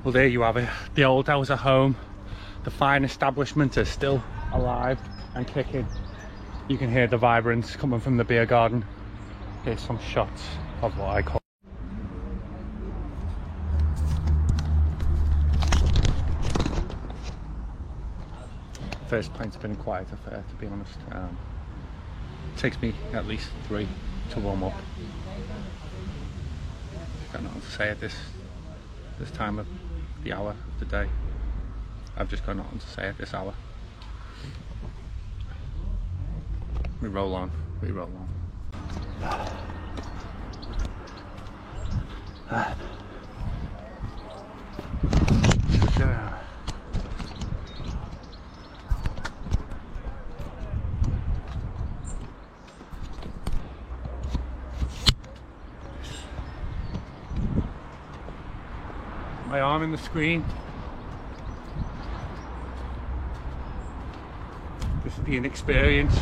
Well, there you have it. The old house at home. The fine establishment is still alive and kicking. You can hear the vibrance coming from the beer garden. Here's some shots of what I call first pint's been quite a fair, to be honest. It takes me at least 3 to warm up. Got nothing to say at this time of the hour of the day. I've just got nothing to say at this hour. We roll on, we roll on. My arm in the screen. This will be an experience.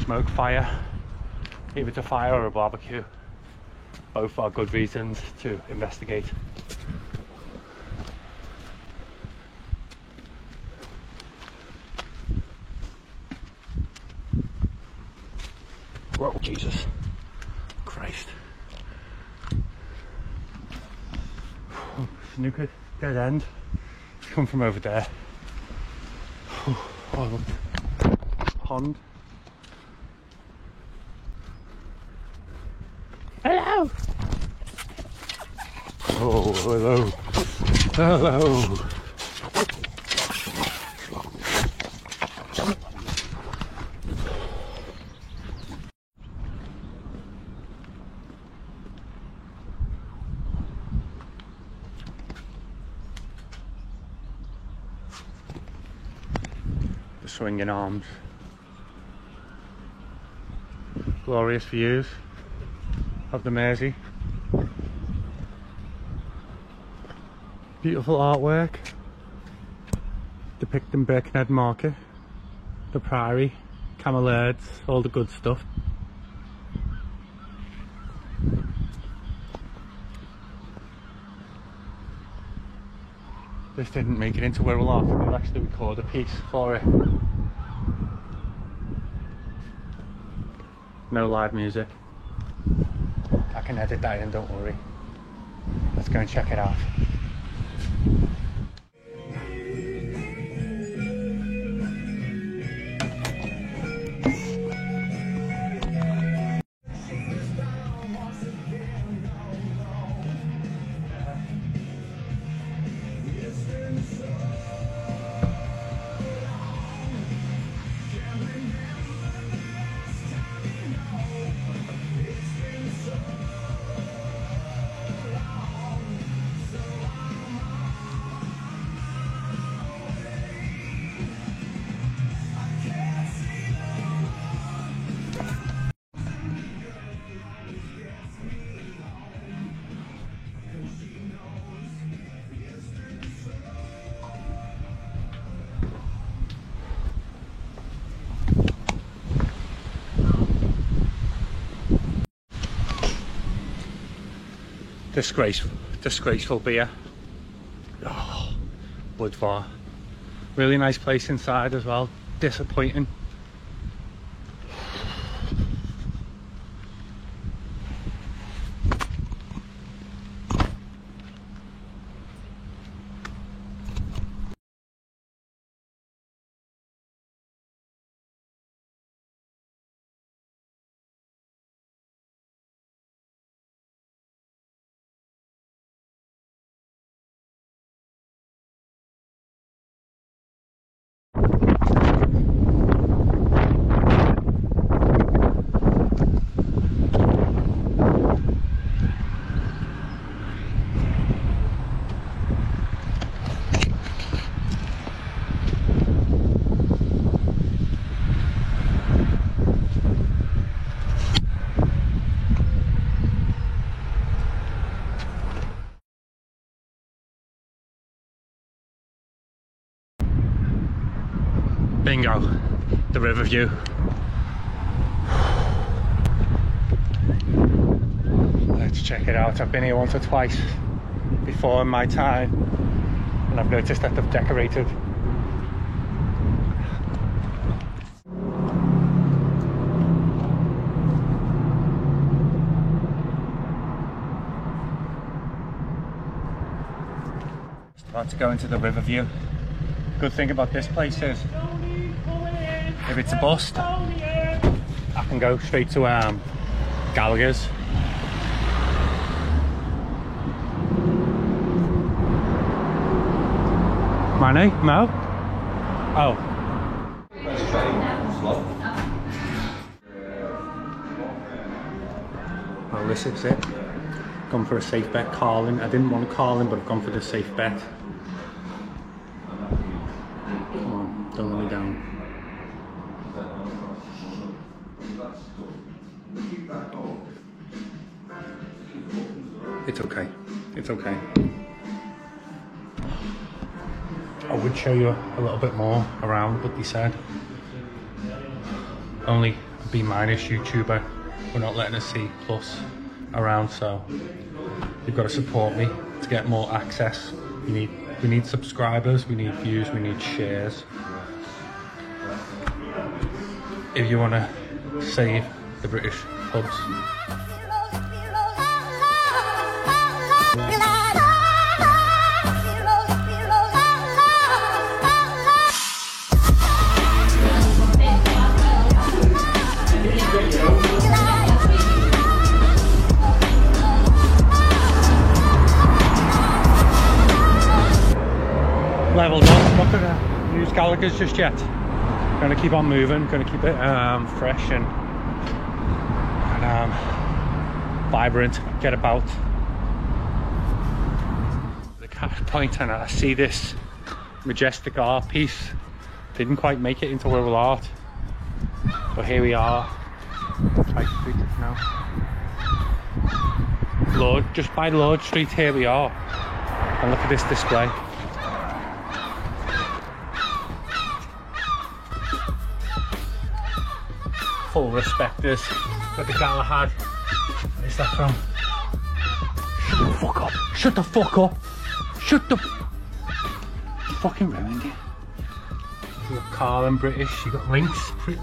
Smoke fire. Either a fire or a barbecue. Both are good reasons to investigate. Whoa, Jesus Christ. Snooker dead end. It's come from over there. Oh, look. Pond. Hello! Oh, hello. Hello. The swinging arms. Glorious views of the Mersey. Beautiful artwork depicting Birkenhead Market, the Priory, Camel Herds, all the good stuff. This didn't make it into Wirral Art, but I'll actually record a piece for it. No live music. I can edit that in, don't worry. Let's go and check it out. Disgraceful beer. Oh, Budvar. Really nice place inside as well. disappointing. Bingo, the river view. Let's check it out. I've been here once or twice before in my time, and I've noticed that they've decorated. About to go into the river view. Good thing about this place is, if it's a bust, I can go straight to Gallagher's. My name? Mo? Oh. Well, this is it. Gone for a safe bet, Carlin. I didn't want Carlin, but I've gone for the safe bet. Come on, don't let me down. It's okay. It's okay. I would show you a little bit more around, but they said only a B- YouTuber. We're not letting us see plus around, so you've got to support me to get more access. We need subscribers, we need views, we need shares. If you want to save the British pubs. Leveled up, not gonna use Gallagher's just yet. Gonna keep on moving, gonna keep it fresh and vibrant, get about. The cash point, and I see this majestic art piece. Didn't quite make it into Wirral Art, but here we are. High Street now. Just by Lord Street, here we are. And look at this display. Full respecters for the Galahad. Where's that from? Shut the fuck up! Shut the fuck up! Shut the... You fucking ruined it. You got Carlin British, you got Lynx. You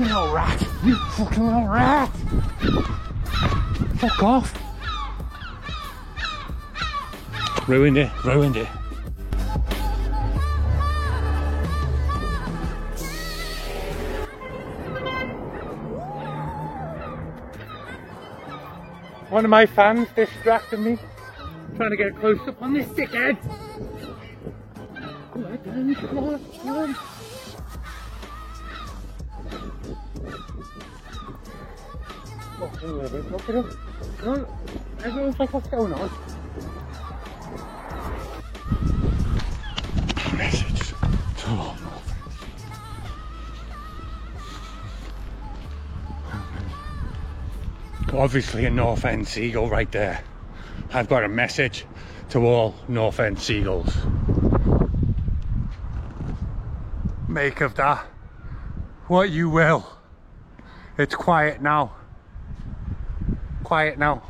little rat! You fucking little rat! Fuck off! Ruined it, ruined it. One of my fans distracted me, trying to get a close up on this dickhead. Come on. Look at him. Come on. Everyone's like, what's going on? Message to all North. Obviously a North End seagull right there. I've got a message to all North End seagulls. Make of that what you will. It's quiet now. Quiet now.